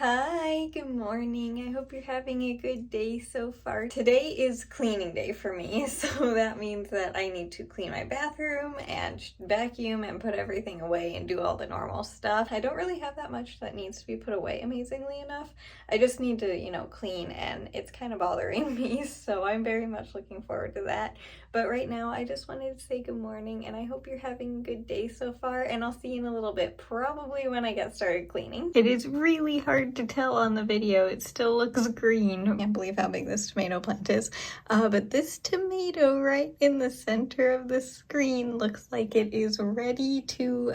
Hi, good morning. I hope you're having a good day so far. Today is cleaning day for me, so that means that I need to clean my bathroom and vacuum and put everything away and do all the normal stuff. I don't really have that much that needs to be put away, amazingly enough. I just need to, clean, and it's kind of bothering me, so I'm very much looking forward to that. But right now, I just wanted to say good morning, and I hope you're having a good day so far, and I'll see you in a little bit, probably when I get started cleaning. It is really hard to tell on the video. It still looks green. I can't believe how big this tomato plant is. But this tomato right in the center of the screen looks like it is ready to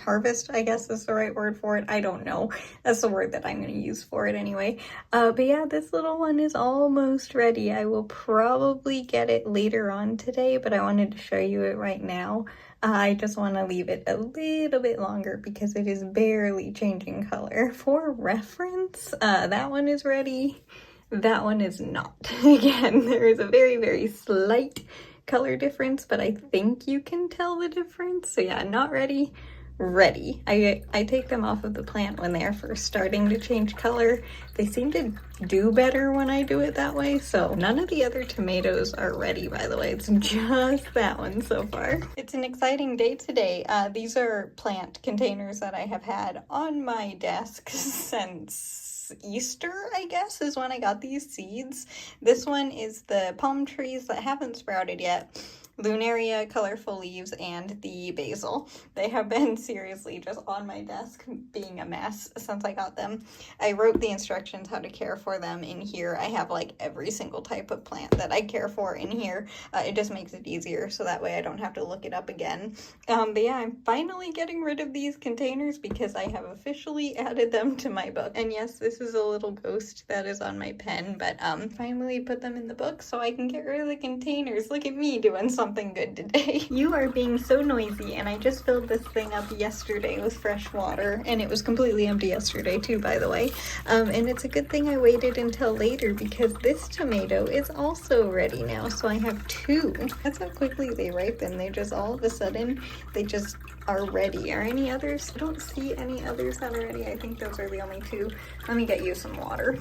harvest, I guess is the right word for it. I don't know. That's the word that I'm going to use for it anyway. But yeah, this little one is almost ready. I will probably get it later on today, but I wanted to show you it right now. I just want to leave it a little bit longer because it is barely changing color. For reference, that one is ready. That one is not. Again, there is a very, very slight color difference, but I think you can tell the difference. So yeah, not ready. Ready. I take them off of the plant when they are first starting to change color. They seem to do better when I do it that way, so none of the other tomatoes are ready, by the way. It's just that one so far. It's an exciting day today. These are plant containers that I have had on my desk since Easter, I guess, is when I got these seeds. This one is the palm trees that haven't sprouted yet. Lunaria, colorful leaves, and the basil. They have been seriously just on my desk being a mess since I got them. I wrote the instructions how to care for them in here. I have like every single type of plant that I care for in here. It just makes it easier so that way I don't have to look it up again. But yeah, I'm finally getting rid of these containers because I have officially added them to my book. And yes, this is a little ghost that is on my pen, but finally put them in the book so I can get rid of the containers. Look at me doing something good today. You are being so noisy, and I just filled this thing up yesterday with fresh water, and it was completely empty yesterday too, by the way. And it's a good thing I waited until later because this tomato is also ready now, so I have two. That's how quickly they ripen. They just all of a sudden, they just are ready. Are any others? I don't see any others that are ready. I think those are the only two. Let me get you some water.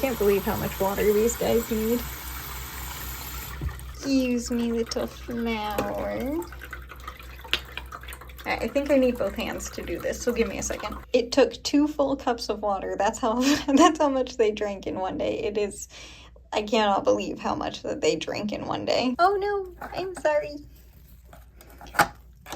Can't believe how much water these guys need. Excuse me, little flower. Alright, I think I need both hands to do this, so give me a second. It took 2 full cups of water. That's how much they drank in one day. It is, I cannot believe how much that they drank in one day. Oh no, I'm sorry.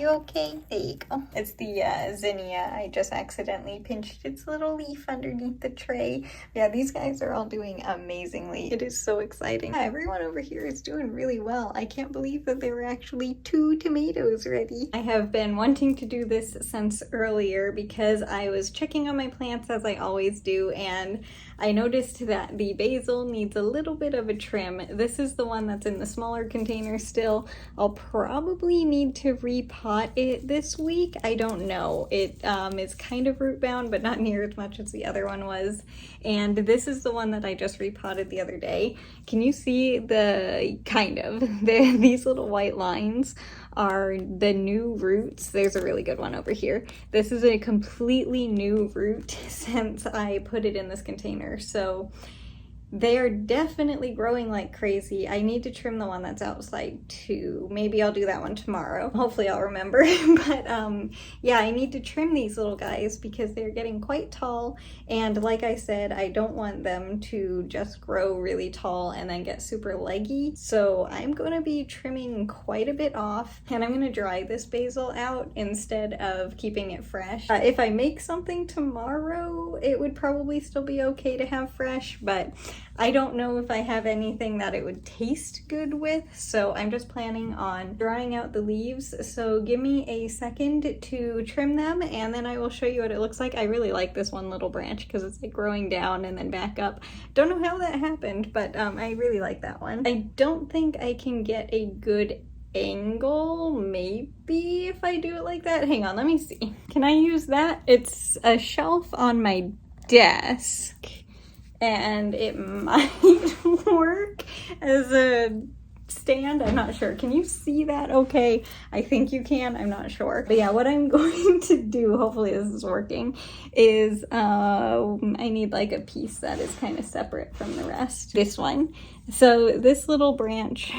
You okay? There you go. It's the zinnia. I just accidentally pinched its little leaf underneath the tray. Yeah, these guys are all doing amazingly. It is so exciting. Yeah, everyone over here is doing really well. I can't believe that there were actually 2 tomatoes ready. I have been wanting to do this since earlier because I was checking on my plants as I always do, and I noticed that the basil needs a little bit of a trim. This is the one that's in the smaller container still. I'll probably need to repot it this week. I don't know. It is kind of root bound, but not near as much as the other one was. And this is the one that I just repotted the other day. Can you see these little white lines are the new roots? There's a really good one over here. This is a completely new root since I put it in this container. So they are definitely growing like crazy. I need to trim the one that's outside too. Maybe I'll do that one tomorrow. Hopefully I'll remember. But yeah, I need to trim these little guys because they're getting quite tall. And like I said, I don't want them to just grow really tall and then get super leggy. So I'm going to be trimming quite a bit off, and I'm going to dry this basil out instead of keeping it fresh. If I make something tomorrow, it would probably still be okay to have fresh, but I don't know if I have anything that it would taste good with, so I'm just planning on drying out the leaves. So give me a second to trim them, and then I will show you what it looks like. I really like this one little branch because it's like growing down and then back up. Don't know how that happened, but I really like that one. I don't think I can get a good angle, maybe if I do it like that. Hang on, let me see. Can I use that? It's a shelf on my desk, and it might work as a stand. I'm not sure. Can you see that okay? I think you can. I'm not sure. But yeah, what I'm going to do, hopefully this is working, is I need like a piece that is kind of separate from the rest. This one. So this little branch,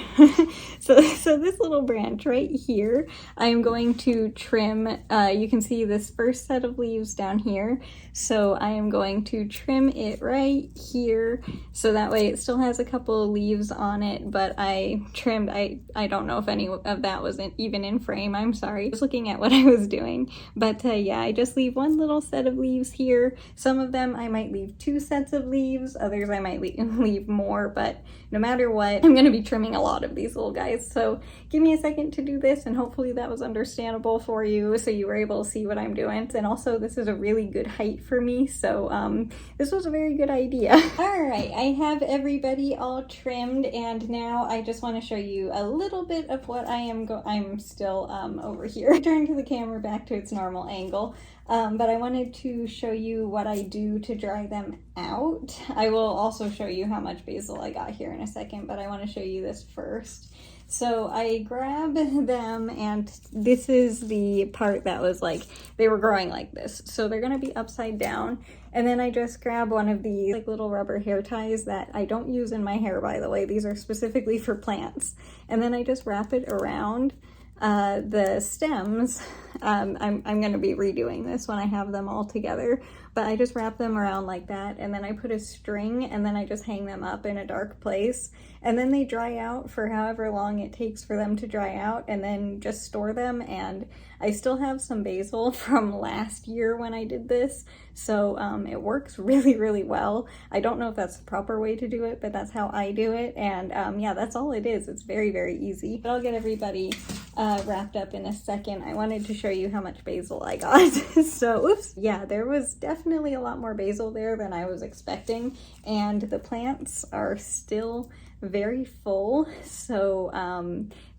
so this little branch right here, I'm going to trim. You can see this first set of leaves down here. So I am going to trim it right here. So that way it still has a couple of leaves on it, but I trimmed, I don't know if any of that was even in frame. I'm sorry. I was looking at what I was doing. But yeah, I just leave one little set of leaves here. Some of them I might leave 2 sets of leaves. Others I might leave more, but no matter what, I'm going to be trimming a lot of these little guys. So give me a second to do this, and hopefully that was understandable for you so you were able to see what I'm doing. And also this is a really good height for me, so this was a very good idea. All right, I have everybody all trimmed, and now I just want to show you a little bit of what I'm still over here. Turn to the camera back to its normal angle. But I wanted to show you what I do to dry them out. I will also show you how much basil I got here in a second, but I want to show you this first. So I grab them, and this is the part that was like, they were growing like this. So they're going to be upside down. And then I just grab one of these like little rubber hair ties that I don't use in my hair, by the way. These are specifically for plants. And then I just wrap it around the stems. I'm going to be redoing this when I have them all together, but I just wrap them around like that, and then I put a string, and then I just hang them up in a dark place, and then they dry out for however long it takes for them to dry out, and then just store them. And I still have some basil from last year when I did this, so it works really, really well. I don't know if that's the proper way to do it, but that's how I do it. And yeah, that's all it is. It's very, very easy. But I'll get everybody wrapped up in a second. I wanted to show you how much basil I got. So, oops. Yeah, there was definitely a lot more basil there than I was expecting, and the plants are still very full, so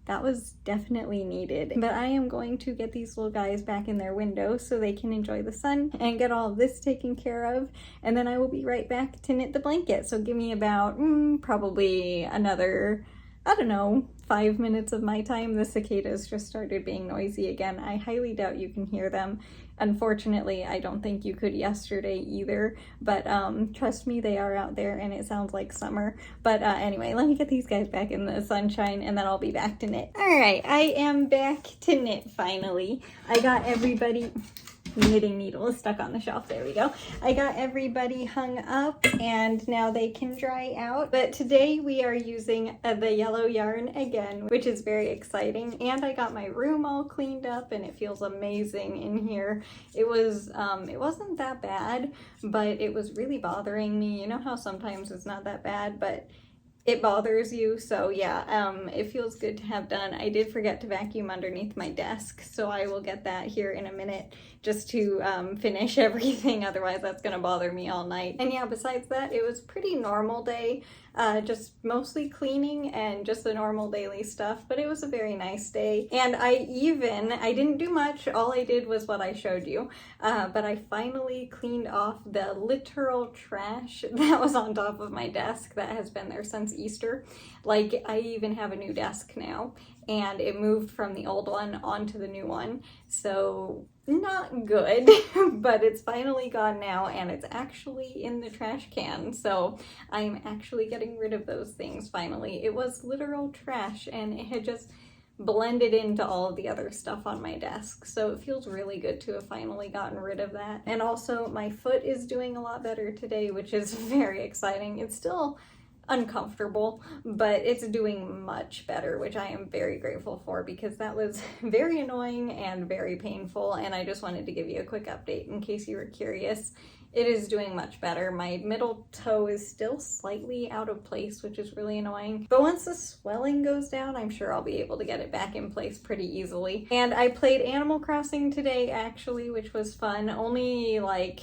that was definitely needed. But I am going to get these little guys back in their window so they can enjoy the sun and get all of this taken care of, and then I will be right back to knit the blanket. So give me about probably another, I don't know, 5 minutes of my time. The cicadas just started being noisy again. I highly doubt you can hear them. Unfortunately, I don't think you could yesterday either, but trust me, they are out there and it sounds like summer. But anyway, let me get these guys back in the sunshine and then I'll be back to knit. All right, I am back to knit finally. I got everybody... knitting needle is stuck on the shelf. There we go. I got everybody hung up and now they can dry out. But today we are using the yellow yarn again, which is very exciting. And I got my room all cleaned up and it feels amazing in here. It wasn't that bad, but it was really bothering me. You know how sometimes it's not that bad, but it bothers you. So yeah, it feels good to have done. I did forget to vacuum underneath my desk, so I will get that here in a minute just to finish everything. Otherwise that's gonna bother me all night. And yeah, besides that, it was a pretty normal day. Just mostly cleaning and just the normal daily stuff, but it was a very nice day. And I didn't do much. All I did was what I showed you, but I finally cleaned off the literal trash that was on top of my desk that has been there since Easter. Like, I even have a new desk now, and it moved from the old one onto the new one, so not good. But it's finally gone now, and it's actually in the trash can, so I'm actually getting rid of those things finally. It was literal trash, and it had just blended into all of the other stuff on my desk, so it feels really good to have finally gotten rid of that. And also my foot is doing a lot better today, which is very exciting. It's still uncomfortable, but it's doing much better, which I am very grateful for, because that was very annoying and very painful. And I just wanted to give you a quick update in case you were curious. It is doing much better. My middle toe is still slightly out of place, which is really annoying, but once the swelling goes down, I'm sure I'll be able to get it back in place pretty easily. And I played Animal Crossing today actually, which was fun. Only like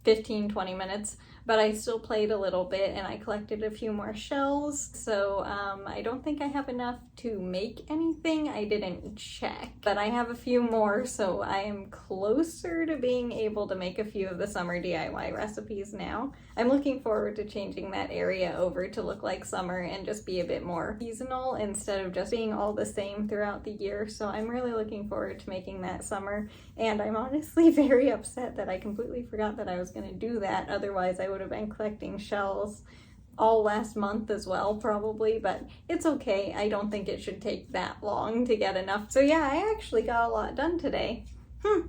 15-20 minutes, but I still played a little bit and I collected a few more shells. So I don't think I have enough to make anything. I didn't check, but I have a few more, so I am closer to being able to make a few of the summer DIY recipes now. I'm looking forward to changing that area over to look like summer and just be a bit more seasonal instead of just being all the same throughout the year. So I'm really looking forward to making that summer, and I'm honestly very upset that I completely forgot that I was going to do that. Otherwise I would have been collecting shells all last month as well, probably, but it's okay. I don't think it should take that long to get enough. So yeah, I actually got a lot done today.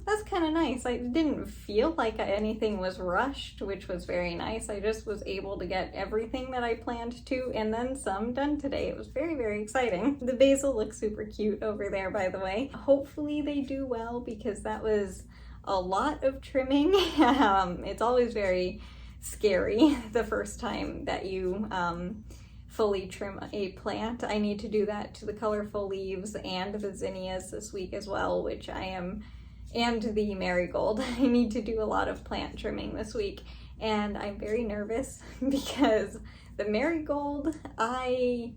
That's kind of nice. I didn't feel like anything was rushed, which was very nice. I just was able to get everything that I planned to and then some done today. It was very, very exciting. The basil looks super cute over there, by the way. Hopefully they do well, because that was a lot of trimming. It's always very scary the first time that you fully trim a plant. I need to do that to the colorful leaves and the zinnias this week as well, which I am, and the marigold. I need to do a lot of plant trimming this week, and I'm very nervous because the marigold I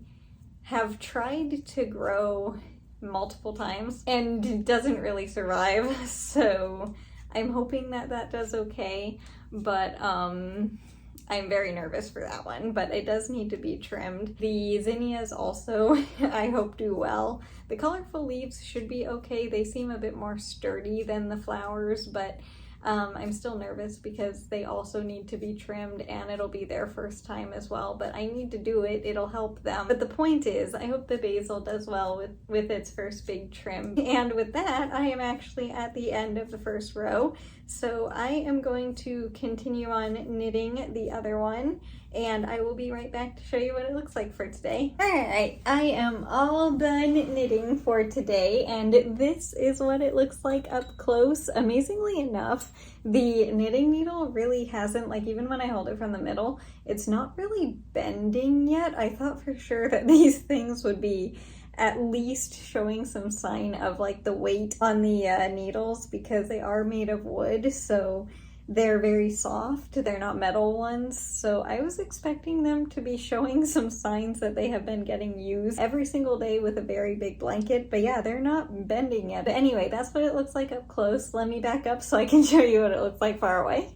have tried to grow multiple times and it doesn't really survive, so I'm hoping that that does okay, but I'm very nervous for that one, but it does need to be trimmed. The zinnias also, I hope, do well. The colorful leaves should be okay. They seem a bit more sturdy than the flowers, but I'm still nervous because they also need to be trimmed, and it'll be their first time as well, but I need to do it. It'll help them. But the point is, I hope the basil does well with its first big trim. And with that, I am actually at the end of the first row. So I am going to continue on knitting the other one, and I will be right back to show you what it looks like for today. Alright, I am all done knitting for today, and this is what it looks like up close. Amazingly enough, the knitting needle really hasn't, like, even when I hold it from the middle, it's not really bending yet. I thought for sure that these things would be at least showing some sign of like the weight on the needles, because they are made of wood, so they're very soft. They're not metal ones, so I was expecting them to be showing some signs that they have been getting used every single day with a very big blanket, but yeah, they're not bending yet. But anyway, that's what it looks like up close. Let me back up so I can show you what it looks like far away.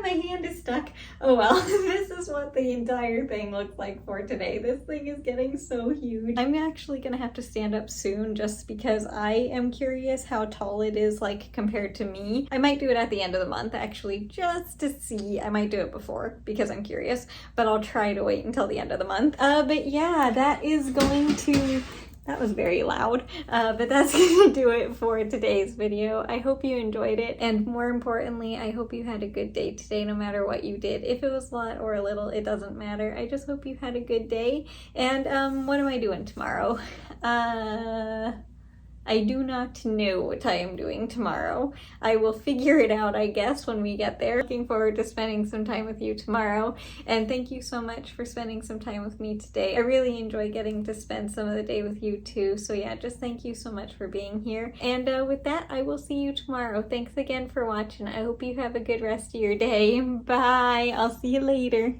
My hand is stuck. Oh well, this is what the entire thing looks like for today. This thing is getting so huge. I'm actually gonna have to stand up soon just because I am curious how tall it is, like, compared to me. I might do it at the end of the month, actually, just to see. I might do it before because I'm curious, but I'll try to wait until the end of the month. But yeah, that is going to... That was very loud, but that's gonna do it for today's video. I hope you enjoyed it, and more importantly, I hope you had a good day today, no matter what you did. If it was a lot or a little, it doesn't matter. I just hope you had a good day. And what am I doing tomorrow? I do not know what I am doing tomorrow. I will figure it out, I guess, when we get there. Looking forward to spending some time with you tomorrow, and thank you so much for spending some time with me today. I really enjoy getting to spend some of the day with you too, so yeah, just thank you so much for being here. And with that, I will see you tomorrow. Thanks again for watching. I hope you have a good rest of your day. Bye! I'll see you later.